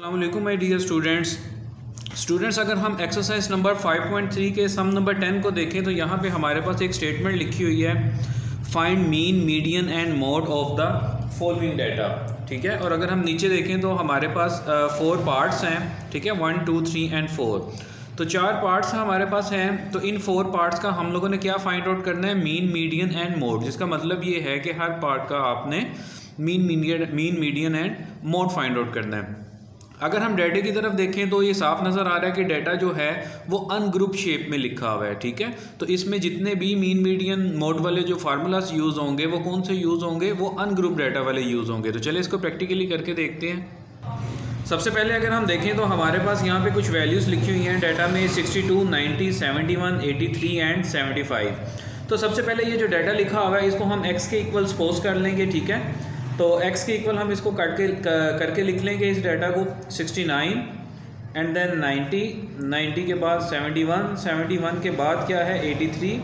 अस्सलाम वालेकुम my dear students अगर हम एक्सरसाइज नंबर 5.3 के सम नंबर 10 को देखें तो यहाँ पे हमारे पास एक स्टेटमेंट लिखी हुई है, find mean median and mode of the following data. ठीक है, और अगर हम नीचे देखें तो हमारे पास 4 पार्ट्स हैं। ठीक है, 1, 2, 3 एंड 4, तो 4 पार्ट्स हमारे पास हैं। तो इन 4 पार्ट्स का हम लोगों ने क्या फाइंड आउट करना है, मीन मीडियन एंड मोड, जिसका मतलब ये है कि हर पार्ट का आपने mean median and mode find out करना है। अगर हम डाटा की तरफ देखें तो ये साफ नज़र आ रहा है कि डाटा जो है वो अनग्रुप शेप में लिखा हुआ है। ठीक है, तो इसमें जितने भी मीन मीडियन मोड वाले जो फार्मूलाज यूज़ होंगे वो कौन से यूज़ होंगे, वो अनग्रुप डाटा वाले यूज़ होंगे। तो चलिए इसको प्रैक्टिकली करके देखते हैं। सबसे पहले अगर हम देखें तो हमारे पास यहाँ पे कुछ वैल्यूज़ लिखी हुई हैं डाटा में, 62, 90, 71, 83 एंड 75। तो सबसे पहले ये जो डाटा लिखा हुआ है इसको हम x के इक्वल सपोज कर लेंगे। ठीक है, तो x के इक्वल हम इसको करके लिख लेंगे इस डाटा को, 69 एंड देन 90 के बाद 71 के बाद क्या है 83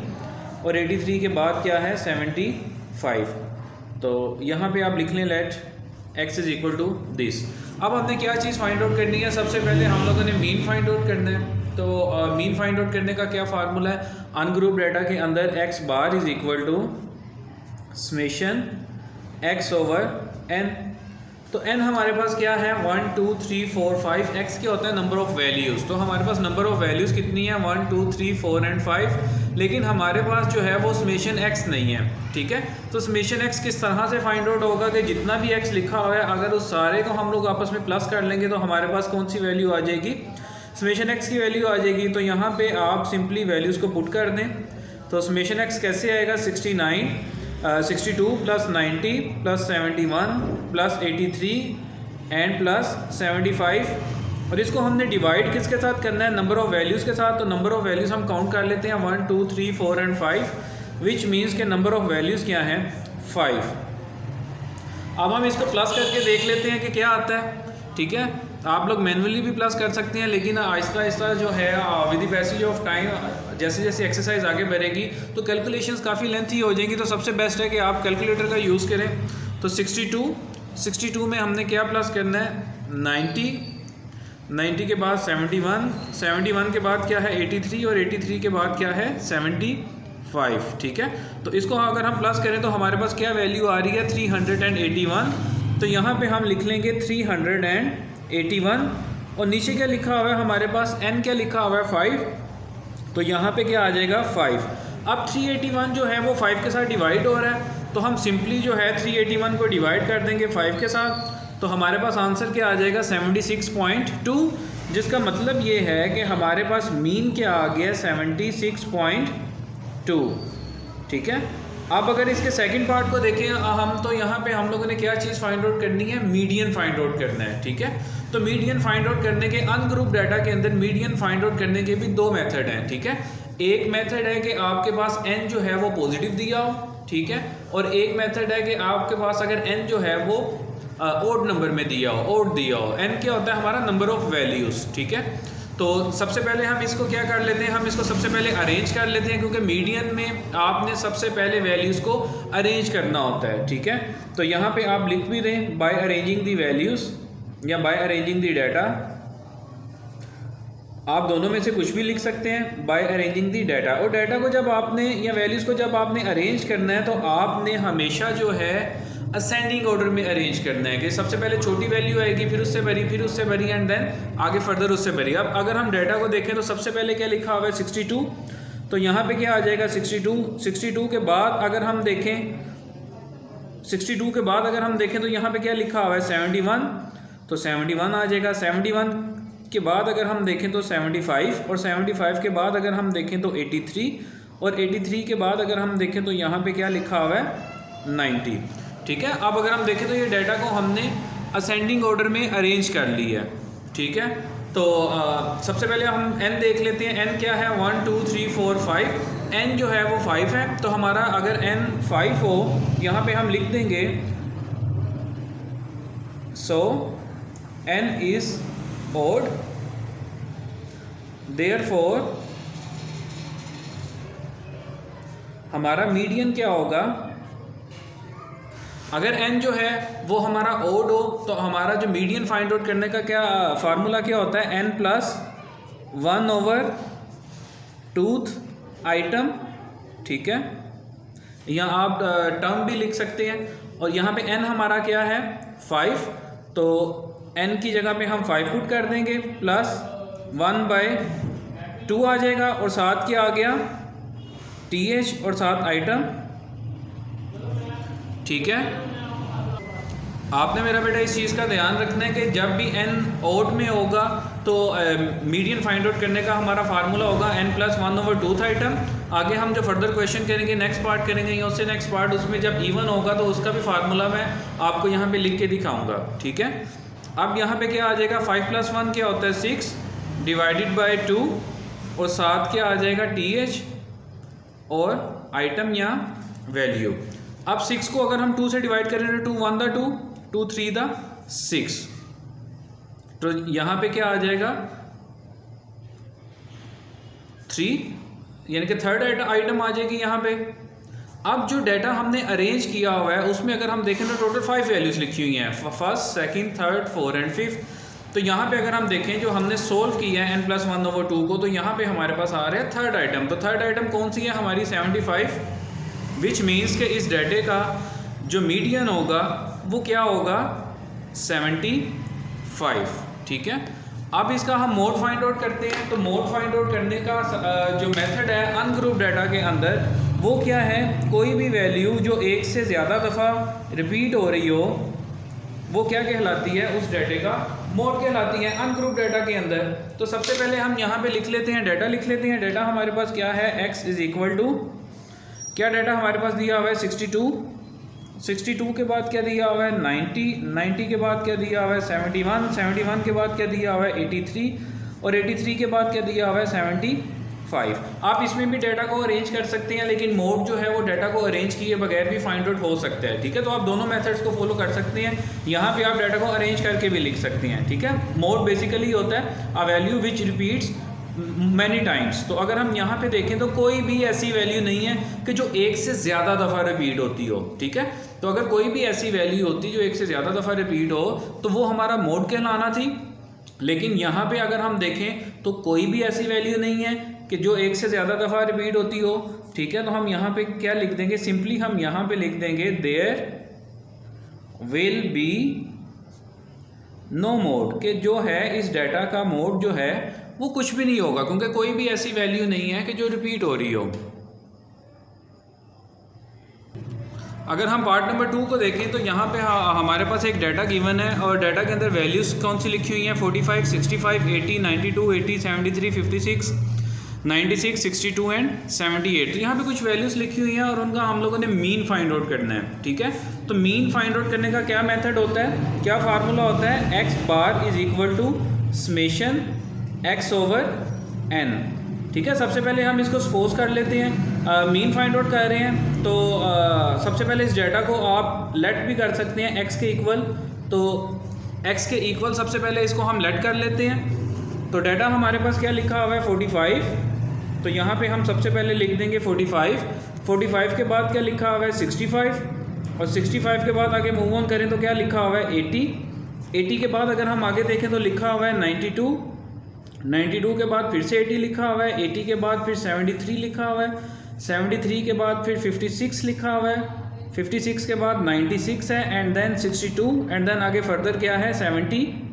और 83 के बाद क्या है 75। तो यहाँ पे आप लिख लें let x is equal to this. अब हमने क्या चीज़ फाइंड आउट करनी है, सबसे पहले हम लोगों ने मीन फाइंड आउट करना है। तो मीन फाइंड आउट करने का क्या फार्मूला है, अनग्रुप डाटा के अंदर x bar is equal to summation x over n। तो n हमारे पास क्या है 1, 2, 3, 4, 5। x क्या होता है, नंबर ऑफ़ वैल्यूज़। तो हमारे पास नंबर ऑफ़ वैल्यूज़ कितनी है, 1, 2, 3, 4 एंड 5। लेकिन हमारे पास जो है वो समेशन x नहीं है। ठीक है, तो समेशन x किस तरह से फाइंड आउट होगा कि जितना भी x लिखा हुआ है अगर उस सारे को हम लोग आपस में प्लस कर लेंगे तो हमारे पास कौन सी वैल्यू आ जाएगी, समेशन x की वैल्यू आ जाएगी। तो यहाँ पे आप सिंपली वैल्यूज़ को पुट कर दें। तो समेशन x कैसे आएगा, 62 plus 90 plus 71 plus 83 and plus 75। और इसको हमने डिवाइड किसके साथ करना है, नंबर ऑफ़ वैल्यूज़ के साथ। तो नंबर ऑफ़ वैल्यूज़ हम काउंट कर लेते हैं 1, 2, 3, 4 एंड 5, विच मीन्स के नंबर ऑफ़ वैल्यूज़ क्या हैं 5। अब हम इसको प्लस करके देख लेते हैं कि क्या आता है। ठीक है, आप लोग मैनुअली भी प्लस कर सकते हैं, लेकिन आहिस्ता आहिस्ता जो है with the passage of time जैसे जैसे एक्सरसाइज आगे बढ़ेगी तो कैलकुलेशंस काफ़ी लेंथी हो जाएंगी। तो सबसे बेस्ट है कि आप कैलकुलेटर का यूज़ करें। तो 62 में हमने क्या प्लस करना है, 90 के बाद 71 के बाद क्या है 83 और 83 के बाद क्या है 75। ठीक है, तो इसको अगर हम प्लस करें तो हमारे पास क्या वैल्यू आ रही है 381। तो यहाँ पे हम लिख लेंगे 381 और नीचे क्या लिखा हुआ है हमारे पास, n क्या लिखा हुआ है 5। तो यहाँ पे क्या आ जाएगा 5। अब 381 जो है वो 5 के साथ डिवाइड हो रहा है, तो हम सिंपली जो है 381 को डिवाइड कर देंगे 5 के साथ। तो हमारे पास आंसर क्या आ जाएगा 76.2, जिसका मतलब ये है कि हमारे पास मीन क्या आ गया 76.2। ठीक है, अब अगर इसके सेकंड पार्ट को देखें हम, तो यहाँ पे हम लोगों ने क्या चीज़ फाइंड आउट करनी है, मीडियन फाइंड आउट करना है। ठीक है, तो मीडियन फाइंड आउट करने के अनग्रुप डाटा के अंदर मीडियन फाइंड आउट करने के भी 2 मेथड हैं। ठीक है, एक मेथड है कि आपके पास n जो है वो पॉजिटिव दिया हो। ठीक है, और एक मेथड है कि आपके पास अगर n जो है वो ओड नंबर में दिया हो, ओड दिया हो। n क्या होता है हमारा नंबर ऑफ़ वैल्यूज़। ठीक है, तो सबसे पहले हम इसको क्या कर लेते हैं, हम इसको सबसे पहले अरेंज कर लेते हैं, क्योंकि मीडियन में आपने सबसे पहले वैल्यूज़ को अरेंज करना होता है। ठीक है, तो यहाँ पे आप लिख भी दें बाय अरेंजिंग दी वैल्यूज़ या बाय अरेंजिंग दी डाटा, आप दोनों में से कुछ भी लिख सकते हैं, बाय अरेंजिंग दी डाटा। और डाटा को जब आपने या वैल्यूज़ को जब आपने अरेंज करना है तो आपने हमेशा जो है असेंडिंग ऑर्डर में अरेंज करना है कि सबसे पहले छोटी वैल्यू आएगी, फिर उससे बड़ी एंड देन आगे फर्दर उससे बड़ी। अब अगर हम डाटा को देखें तो सबसे पहले क्या लिखा हुआ है 62, तो यहाँ पे क्या आ जाएगा 62 के बाद अगर हम देखें 62 के बाद अगर हम देखें तो यहाँ पे क्या लिखा हुआ है 71, तो 71 आ जाएगा। 71 के बाद अगर हम देखें तो 75 और 75 के बाद अगर हम देखें तो 83 और 83 के बाद अगर हम देखें तो यहाँ पे क्या लिखा हुआ है 90। ठीक है, अब अगर हम देखें तो ये डाटा को हमने असेंडिंग ऑर्डर में अरेंज कर लिया है। ठीक है, तो सबसे पहले हम n देख लेते हैं, n क्या है 1, 2, 3, 4, 5। n जो है वो 5 है, तो हमारा अगर n 5 हो यहाँ पे हम लिख देंगे सो n इज odd, therefore हमारा मीडियन क्या होगा, अगर n जो है वो हमारा ओड हो तो हमारा जो मीडियन फाइंड आउट करने का क्या फार्मूला क्या होता है, n प्लस 1/2th आइटम, ठीक है। यहाँ आप टर्म भी लिख सकते हैं, और यहाँ पे n हमारा क्या है 5, तो n की जगह पे हम 5 पुट कर देंगे, प्लस 1/2 आ जाएगा, और साथ क्या आ गया th और साथ आइटम, ठीक है। आपने मेरा बेटा इस चीज़ का ध्यान रखना है कि जब भी n ओड में होगा तो मीडियन फाइंड आउट करने का हमारा फार्मूला होगा n प्लस 1/2th आइटम। आगे हम जो फर्दर क्वेश्चन करेंगे, नेक्स्ट पार्ट करेंगे या उससे नेक्स्ट पार्ट, उसमें जब इवन होगा तो उसका भी फार्मूला मैं आपको यहाँ पे लिख के दिखाऊंगा, ठीक है। अब यहाँ पे क्या आ जाएगा, 5 + 1 क्या होता है 6 डिवाइडेड बाय 2, और साथ क्या आ जाएगा th और आइटम या वैल्यू। अब 6 को अगर हम 2 से डिवाइड करें तो 2 1 दा 2, 2 3 दा 6, तो यहाँ पे क्या आ जाएगा 3, यानी कि थर्ड आइटम आ जाएगी यहाँ पे। अब जो डाटा हमने अरेंज किया हुआ है उसमें अगर हम देखें तो टोटल 5 वैल्यूज लिखी हुई हैं, फर्स्ट, सेकंड, थर्ड, 4 एंड 5। तो यहाँ पे अगर हम देखें जो हमने सोल्व किया है n प्लस 1/2 को, तो यहाँ पे हमारे पास आ रहा है थर्ड आइटम। तो थर्ड आइटम कौन सी है हमारी 75, विच मीन्स के इस डाटे का जो मीडियन होगा वो क्या होगा 75, ठीक है। अब इसका हम मोड फाइंड आउट करते हैं। तो मोड फाइंड आउट करने का जो मेथड है अनग्रुप डाटा के अंदर वो क्या है, कोई भी वैल्यू जो एक से ज़्यादा दफ़ा रिपीट हो रही हो वो क्या कहलाती है, उस डाटे का मोड कहलाती है अनग्रुप डाटा के अंदर। तो सबसे पहले हम यहाँ पे लिख लेते हैं, डाटा लिख लेते हैं। डाटा हमारे पास क्या है, x इज़ इक्वल टू, क्या डाटा हमारे पास दिया हुआ है 62, 62 के बाद क्या दिया हुआ है 90, 90 के बाद क्या दिया हुआ है 71, 71 के बाद क्या दिया हुआ है 83, और 83 के बाद क्या दिया हुआ है 75। आप इसमें भी डाटा को अरेंज कर सकते हैं, लेकिन मोड जो है वो डाटा को अरेंज किए बगैर भी फाइंड आउट हो सकता है, ठीक है। तो आप दोनों मेथड्स को फॉलो कर सकते हैं। यहाँ पे आप डाटा को अरेंज करके भी लिख सकते हैं, ठीक है। मोड बेसिकली होता है a value which repeats many times. तो अगर हम यहाँ पे देखें तो कोई भी ऐसी वैल्यू नहीं है कि जो एक से ज़्यादा दफ़ा रिपीट होती हो, ठीक है। तो अगर कोई भी ऐसी वैल्यू होती जो एक से ज़्यादा दफ़ा रिपीट हो तो वो हमारा मोड कहलाना थी। लेकिन यहाँ पे अगर हम देखें तो कोई भी ऐसी वैल्यू नहीं है कि जो एक से ज़्यादा दफ़ा रिपीट होती हो, ठीक है। तो हम यहाँ पे क्या लिख देंगे, सिंपली हम यहाँ पे लिख देंगे there will be no mode, कि जो है इस डाटा का मोड जो है वो कुछ भी नहीं होगा, क्योंकि कोई भी ऐसी वैल्यू नहीं है कि जो रिपीट हो रही हो। अगर हम पार्ट नंबर 2 को देखें तो यहाँ पे हमारे पास एक डाटा गिवन है, और डाटा के अंदर वैल्यूज़ कौन सी लिखी हुई हैं 45, 65, 80, 92, 80, 73, 56, 96, 62 एंड 78। तो यहाँ पे कुछ वैल्यूज़ लिखी हुई हैं और उनका हम लोगों ने मीन फाइंड आउट करना है, ठीक है। तो मीन फाइंड आउट करने का क्या मेथड होता है, क्या फार्मूला होता है, x bar is equal to summation x/n, ठीक है। सबसे पहले हम इसको सपोज कर लेते हैं मीन फाइंड आउट कर रहे हैं। तो सबसे पहले इस डाटा को आप लेट भी कर सकते हैं x के इक्वल। तो x के इक्वल सबसे पहले इसको हम लेट कर लेते हैं। तो डाटा हमारे पास क्या लिखा हुआ है 45, तो यहाँ पे हम सबसे पहले लिख देंगे 45। 45 के बाद क्या लिखा हुआ है 65, और 65 के बाद आगे मूव ऑन करें तो क्या लिखा हुआ है 80। 80 के बाद अगर हम आगे देखें तो लिखा हुआ है 92। 92 के बाद फिर से 80 लिखा हुआ है, 80 के बाद फिर 73 लिखा हुआ है, 73 के बाद फिर 56 लिखा हुआ है, 56 के बाद 96 है, एंड देन 62, एंड देन आगे फर्दर क्या है 78।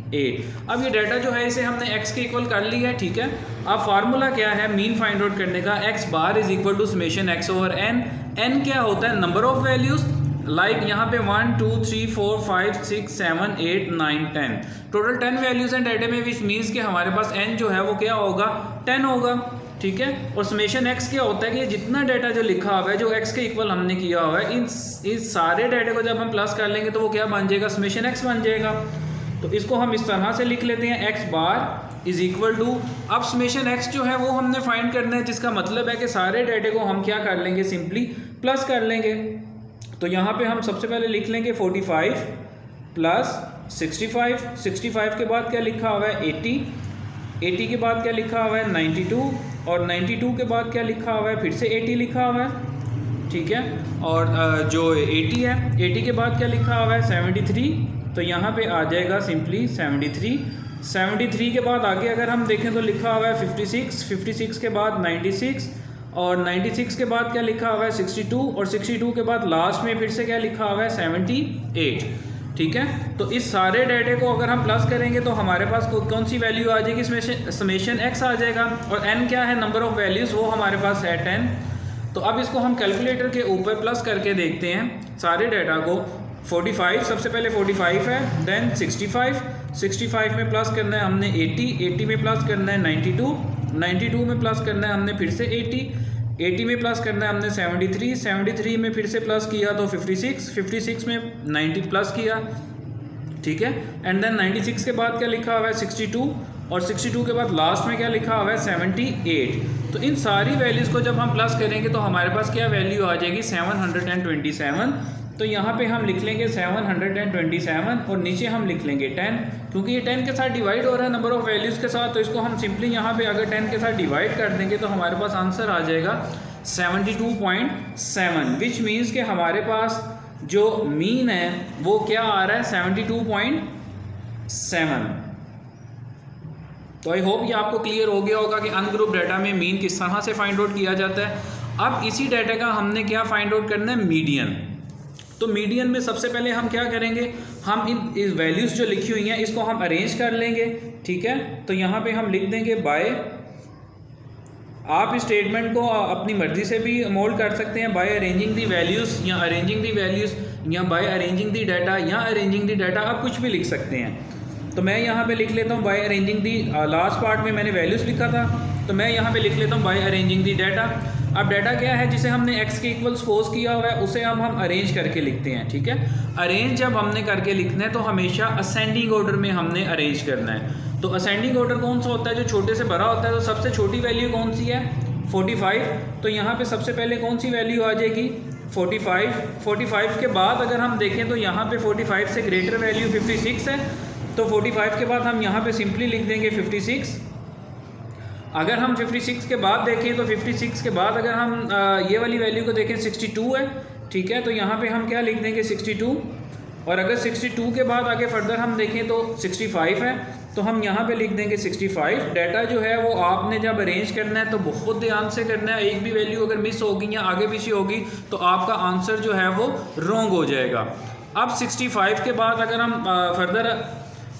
अब ये डाटा जो है इसे हमने x के इक्वल कर लिया है, ठीक है। अब फार्मूला क्या है मीन फाइंड आउट करने का, x bar is equal to summation x/n। n क्या होता है, नंबर ऑफ वैल्यूज, लाइक यहाँ पे 1 2 3 4 5 6 7 8 9 10, टोटल 10 वैल्यूज हैं डाटे में, विच मीन्स कि हमारे पास n जो है वो क्या होगा 10 होगा, ठीक है। और समेशन x क्या होता है कि जितना डाटा जो लिखा हुआ है जो x के इक्वल हमने किया हुआ है, इन सारे डाटे को जब हम प्लस कर लेंगे तो वो क्या बन जाएगा, समेशन x बन जाएगा। तो इसको हम इस तरह से लिख लेते हैं x bar is equal to, अब समेशन x जो है वो हमने फाइंड करना है, जिसका मतलब है कि सारे डाटे को हम क्या कर लेंगे, सिंपली प्लस कर लेंगे। तो यहाँ पे हम सबसे पहले लिख लेंगे 45 प्लस 65, 65 के बाद क्या लिखा हुआ है 80, 80 के बाद क्या लिखा हुआ है 92, और 92 के बाद क्या लिखा हुआ है फिर से 80 लिखा हुआ है, ठीक है। और जो 80 है, 80 के बाद क्या लिखा हुआ है 73, तो यहाँ पे आ जाएगा सिंपली 73। 73 के बाद आगे अगर हम देखें तो लिखा हुआ है 56, 56 के बाद 96, और 96 के बाद क्या लिखा हुआ है 62, और 62 के बाद लास्ट में फिर से क्या लिखा हुआ है 78, ठीक है। तो इस सारे डाटे को अगर हम प्लस करेंगे तो हमारे पास कौन सी वैल्यू आ जाएगी, इसमें समेशन x आ जाएगा, और n क्या है, नंबर ऑफ़ वैल्यूज़, वो हमारे पास है 10। तो अब इसको हम कैलकुलेटर के ऊपर प्लस करके देखते हैं सारे डाटा को। 45, सबसे पहले 45 है, देन 65, 65 में प्लस करना है हमने 80, 80 में प्लस करना है 92, 92 में प्लस करना है हमने फिर से 80, 80 में प्लस करना है हमने 73, 73 में फिर से प्लस किया तो 56, 56 में 90 प्लस किया, ठीक है। एंड देन 96 के बाद क्या लिखा हुआ है 62, और 62 के बाद लास्ट में क्या लिखा हुआ है 78। तो इन सारी वैल्यूज़ को जब हम प्लस करेंगे तो हमारे पास क्या वैल्यू आ जाएगी 727। तो यहाँ पे हम लिख लेंगे 727, और नीचे हम लिख लेंगे 10, क्योंकि ये 10 के साथ डिवाइड हो रहा है नंबर ऑफ़ वैल्यूज़ के साथ, तो इसको हम सिंपली यहाँ पे अगर 10 के साथ डिवाइड कर देंगे तो हमारे पास आंसर आ जाएगा 72.7, विच मीन्स कि हमारे पास जो मीन है वो क्या आ रहा है 72.7। तो आई होप ये आपको क्लियर हो गया होगा कि अनग्रुप डाटा में मीन किस तरह से फाइंड आउट किया जाता है। अब इसी डाटा का हमने क्या फाइंड आउट करना है, मीडियन। तो मीडियन में सबसे पहले हम क्या करेंगे, हम इन वैल्यूज़ जो लिखी हुई हैं इसको हम अरेंज कर लेंगे, ठीक है। तो यहाँ पे हम लिख देंगे बाय, आप इस स्टेटमेंट को अपनी मर्ज़ी से भी मोल्ड कर सकते हैं, बाय अरेंजिंग दी वैल्यूज़, या अरेंजिंग दी वैल्यूज़, या बाय अरेंजिंग दी डाटा, या अरेंजिंग दी डाटा, आप कुछ भी लिख सकते हैं। तो मैं यहाँ पे लिख लेता हूँ बाय अरेंजिंग दी, लास्ट पार्ट में मैंने वैल्यूज़ लिखा था, तो मैं यहाँ पे लिख लेता हूँ बाय अरेंजिंग दी डाटा। अब डाटा क्या है, जिसे हमने x के इक्वल सपोज किया हुआ है उसे हम अरेंज करके लिखते हैं, ठीक है। अरेंज जब हमने करके लिखना है तो हमेशा असेंडिंग ऑर्डर में हमने अरेंज करना है। तो असेंडिंग ऑर्डर कौन सा होता है, जो छोटे से बड़ा होता है। तो सबसे छोटी वैल्यू कौन सी है 45, तो यहाँ पे सबसे पहले कौन सी वैल्यू आ जाएगी 45। 45 के बाद अगर हम देखें तो यहाँ पे 45 से ग्रेटर वैल्यू 56 है, तो 45 के बाद हम यहाँ पे सिंपली लिख देंगे 56। अगर हम 56 के बाद देखें तो 56 के बाद अगर हम ये वाली वैल्यू को देखें 62 है, ठीक है। तो यहाँ पे हम क्या लिख देंगे 62, और अगर 62 के बाद आगे फर्दर हम देखें तो 65 है, तो हम यहाँ पे लिख देंगे 65। डाटा जो है वो आपने जब अरेंज करना है तो बहुत ध्यान से करना है, एक भी वैल्यू अगर मिस होगी या आगे पीछे होगी तो आपका आंसर जो है वो रॉन्ग हो जाएगा। अब 65 के बाद अगर हम फर्दर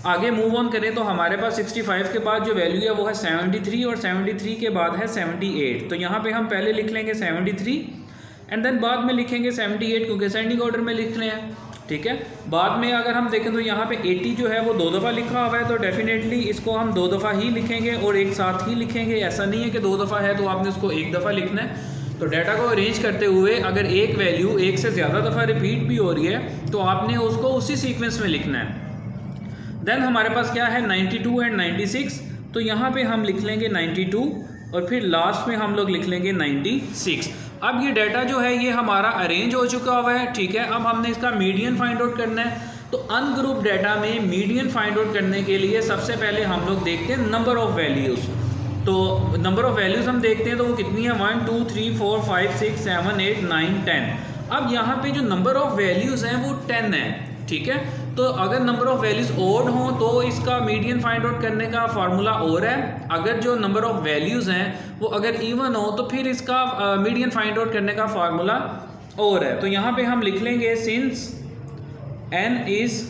आगे मूव ऑन करें तो हमारे पास 65 के बाद जो वैल्यू है वो है 73, और 73 के बाद है 78। तो यहाँ पे हम पहले लिख लेंगे 73 एंड देन बाद में लिखेंगे 78, क्योंकि असेंडिंग ऑर्डर में लिख रहे हैं, ठीक है। बाद में अगर हम देखें तो यहाँ पे 80 जो है वो 2 दफ़ा लिखा हुआ है, तो डेफिनेटली इसको हम 2 दफ़ा ही लिखेंगे और एक साथ ही लिखेंगे। ऐसा नहीं है कि 2 दफ़ा है तो आपने उसको 1 दफ़ा लिखना है। तो डाटा को अरेंज करते हुए अगर एक वैल्यू एक से ज़्यादा दफ़ा रिपीट भी हो रही है तो आपने उसको उसी सीक्वेंस में लिखना है। देन हमारे पास क्या है 92 एंड 96, तो यहाँ पे हम लिख लेंगे 92 और फिर लास्ट में हम लोग लिख लेंगे 96। अब ये डाटा जो है ये हमारा अरेंज हो चुका हुआ है, ठीक है। अब हमने इसका मीडियन फाइंड आउट करना है। तो अनग्रुप डाटा में मीडियन फाइंड आउट करने के लिए सबसे पहले हम लोग देखते हैं नंबर ऑफ़ वैल्यूज़। तो नंबर ऑफ़ वैल्यूज़ हम देखते हैं तो वो कितनी है 1 2 3 4 5 6 7 8 9 10। अब यहाँ पे जो नंबर ऑफ़ वैल्यूज़ हैं वो 10 है, ठीक है। तो अगर नंबर ऑफ़ वैल्यूज़ ओड हों तो इसका मीडियन फाइंड आउट करने का फार्मूला और है। अगर जो नंबर ऑफ़ वैल्यूज़ हैं वो अगर इवन हो तो फिर इसका मीडियन फाइंड आउट करने का फार्मूला और है। तो यहाँ पे हम लिख लेंगे सिंस n इज़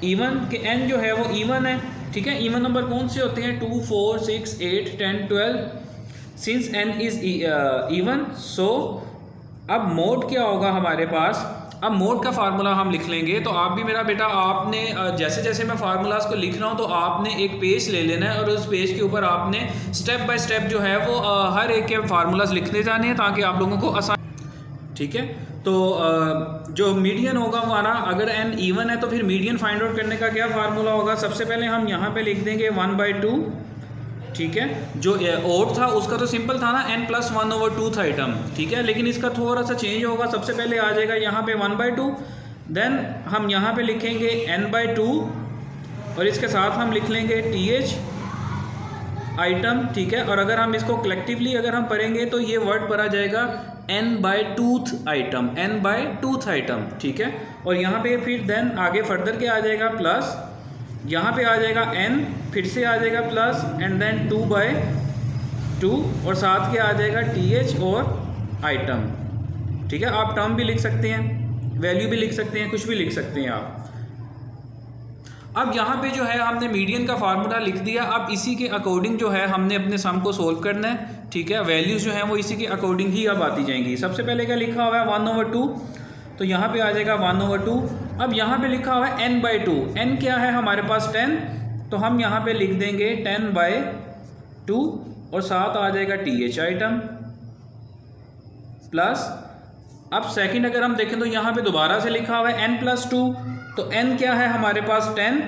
इवन, कि n जो है वो इवन है, ठीक है। इवन नंबर कौन से होते हैं 2 4 6 8 10 12। सिंस n इज़ इवन, सो अब मोड क्या होगा हमारे पास। अब मोड का फार्मूला हम लिख लेंगे। तो आप भी मेरा बेटा, आपने जैसे जैसे मैं फार्मूलाज को लिख रहा हूँ तो आपने एक पेज ले लेना है और उस पेज के ऊपर आपने स्टेप बाय स्टेप जो है वो हर एक के फार्मूलाज लिखने जाने हैं ताकि आप लोगों को आसान, ठीक है। तो जो मीडियन होगा हमारा, अगर n इवन है तो फिर मीडियन फाइंड आउट करने का क्या फार्मूला होगा। सबसे पहले हम यहाँ पे लिख देंगे 1/2, ठीक है। जो ओड था उसका तो सिंपल था ना, n+1/2 था टर्म, ठीक है। लेकिन इसका थोड़ा सा चेंज होगा। सबसे पहले आ जाएगा यहाँ पे 1/2, देन हम यहाँ पे लिखेंगे n/2 और इसके साथ हम लिख लेंगे th आइटम, ठीक है। और अगर हम इसको कलेक्टिवली अगर हम पढ़ेंगे तो ये वर्ड पढ़ा जाएगा n by tooth item, n by tooth item, ठीक है। और यहाँ पे फिर देन आगे फर्दर क्या आ जाएगा, प्लस यहाँ पे आ जाएगा n, फिर से आ जाएगा प्लस एंड देन 2 बाय 2 और साथ क्या आ जाएगा th और आइटम, ठीक है। आप टर्म भी लिख सकते हैं, वैल्यू भी लिख सकते हैं, कुछ भी लिख सकते हैं आप। अब यहाँ पे जो है हमने मीडियन का फार्मूला लिख दिया। अब इसी के अकॉर्डिंग जो है हमने अपने सम को सोल्व करना है, ठीक है। वैल्यूज़ जो हैं वो इसी के अकॉर्डिंग ही अब आती जाएंगी। सबसे पहले क्या लिखा हुआ है 1/2, तो यहाँ पे आ जाएगा 1/2। अब यहाँ पे लिखा हुआ है n/2, n क्या है हमारे पास 10, तो हम यहाँ पे लिख देंगे 10/2 और साथ आ जाएगा th आइटम प्लस। अब सेकंड अगर हम देखें तो यहाँ पे दोबारा से लिखा हुआ है n+2, तो n क्या है हमारे पास 10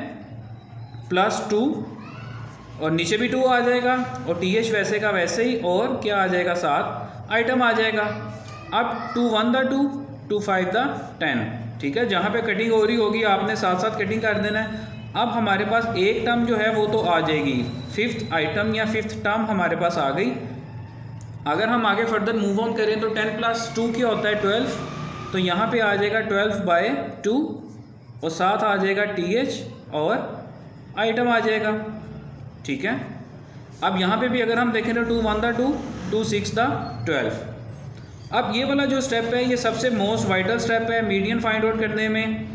+ 2 और नीचे भी 2 आ जाएगा और th वैसे का वैसे ही और क्या आ जाएगा 7 आइटम आ जाएगा। अब 2 1 द 2 2 5 द 10, ठीक है। जहाँ पे कटिंग हो रही होगी आपने साथ साथ कटिंग कर देना है। अब हमारे पास एक टर्म जो है वो तो आ जाएगी, 5th आइटम या 5th टर्म हमारे पास आ गई। अगर हम आगे फर्दर मूव ऑन करें तो 10 + 2 क्या होता है 12, तो यहाँ पे आ जाएगा 12/2 और साथ आ जाएगा th और आइटम आ जाएगा, ठीक है। अब यहाँ पे भी अगर हम देखें तो 2 1 द 2 2 6 द 12। अब ये वाला जो स्टेप है ये सबसे मोस्ट वाइटल स्टेप है मीडियन फाइंड आउट करने में।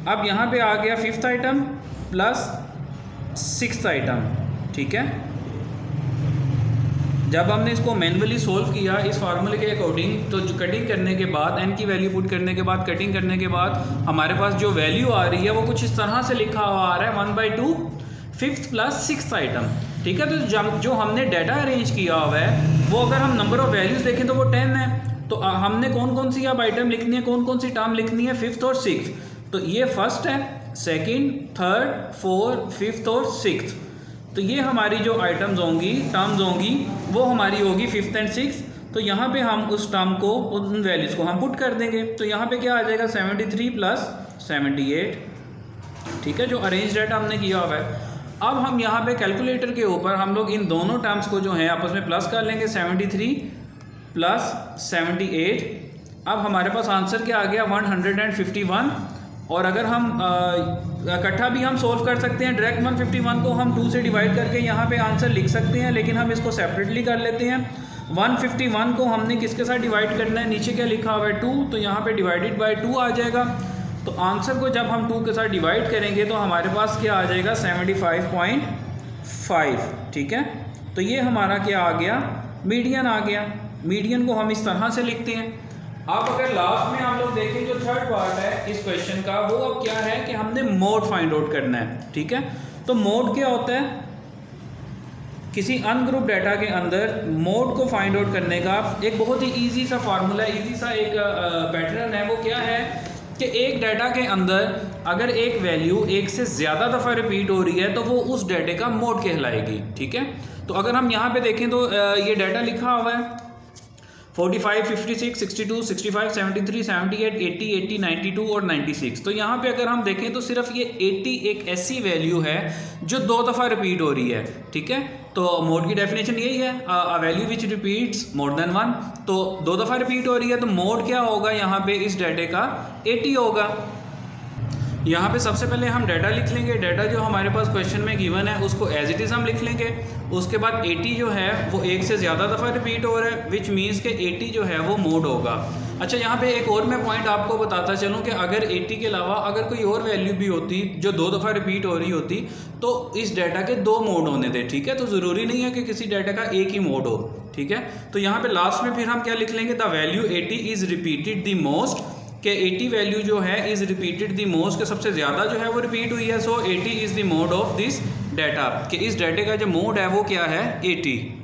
अब यहाँ पे आ गया 5th item plus 6th item, ठीक है। जब हमने इसको मैनुअली सोल्व किया इस फार्मूले के अकॉर्डिंग, तो कटिंग करने के बाद n की वैल्यू पुट करने के बाद कटिंग करने के बाद हमारे पास जो वैल्यू आ रही है वो कुछ इस तरह से लिखा हुआ आ रहा है 1/2 5th + 6th आइटम, ठीक है। तो जो हमने डाटा अरेंज किया हुआ है वो अगर हम नंबर ऑफ वैल्यूज़ देखें तो वो 10 है। तो हमने कौन कौन सी अब आइटम लिखनी है, कौन कौन सी टर्म लिखनी है, 5th और 6th। तो ये फर्स्ट है, सेकेंड, थर्ड, 4th, 5th और 6th। तो ये हमारी जो आइटम्स होंगी, टर्म्स होंगी, वो हमारी होगी 5th एंड 6th। तो यहाँ पे हम उस टर्म को, उन वैल्यूज़ को हम पुट कर देंगे। तो यहाँ पे क्या आ जाएगा 73 + 78, ठीक है, जो अरेंज डाटा हमने किया हुआ है। अब हम यहाँ पे कैलकुलेटर के ऊपर हम लोग इन दोनों टर्म्स को जो है आपस में प्लस कर लेंगे, 73 + 78। अब हमारे पास आंसर क्या आ गया 151। और अगर हम इकट्ठा भी हम सोल्व कर सकते हैं, डायरेक्ट 151 को हम 2 से डिवाइड करके यहाँ पे आंसर लिख सकते हैं, लेकिन हम इसको सेपरेटली कर लेते हैं। 151 को हमने किसके साथ डिवाइड करना है, नीचे क्या लिखा हुआ है 2, तो यहाँ पे डिवाइडेड बाय 2 आ जाएगा। तो आंसर को जब हम 2 के साथ डिवाइड करेंगे तो हमारे पास क्या आ जाएगा 75.5, ठीक है। तो ये हमारा क्या आ गया, मीडियन आ गया। मीडियन को हम इस तरह से लिखते हैं। आप अगर लास्ट में हम लोग देखें जो थर्ड पार्ट है इस क्वेश्चन का, वो अब क्या है कि हमने मोड फाइंड आउट करना है, ठीक है। तो मोड क्या होता है, किसी अनग्रुप डाटा के अंदर मोड को फाइंड आउट करने का एक बहुत ही इजी सा फार्मूला, इजी सा एक पैटर्न है। वो क्या है कि एक डाटा के अंदर अगर एक वैल्यू एक से ज़्यादा दफ़ा रिपीट हो रही है तो वो उस डाटे का मोड कहलाएगी, ठीक है। तो अगर हम यहाँ पे देखें तो ये डाटा लिखा हुआ है 45, 56, 62, 65, 73, 78, 80, 80, 92 और 96। तो यहाँ पे अगर हम देखें तो सिर्फ ये 80 एक ऐसी वैल्यू है जो 2 दफ़ा रिपीट हो रही है, ठीक है। तो मोड की डेफिनेशन यही है, a value which repeats more than 1। तो 2 दफ़ा रिपीट हो रही है तो मोड क्या होगा यहाँ पे इस डाटे का 80 होगा। यहाँ पे सबसे पहले हम डाटा लिख लेंगे। डाटा जो हमारे पास क्वेश्चन में गिवन है उसको एज इट इज़ हम लिख लेंगे। उसके बाद 80 जो है वो एक से ज़्यादा दफ़ा रिपीट हो रहा है, विच मीन्स के 80 जो है वो मोड होगा। अच्छा, यहाँ पे एक और मैं पॉइंट आपको बताता चलूँ कि अगर 80 के अलावा अगर कोई और वैल्यू भी होती जो 2 दफ़ा रिपीट हो रही होती तो इस डाटा के 2 मोड होने थे, ठीक है। तो ज़रूरी नहीं है कि किसी डाटा का एक ही मोड हो, ठीक है। तो यहाँ पे लास्ट में फिर हम क्या लिख लेंगे, the value 80 is repeated the most, कि 80 वैल्यू जो है इज़ रिपीटेड द मोस्ट, के सबसे ज़्यादा जो है वो रिपीट हुई है। सो 80 is the mode of this data, कि इस डाटे का जो मोड है वो क्या है 80।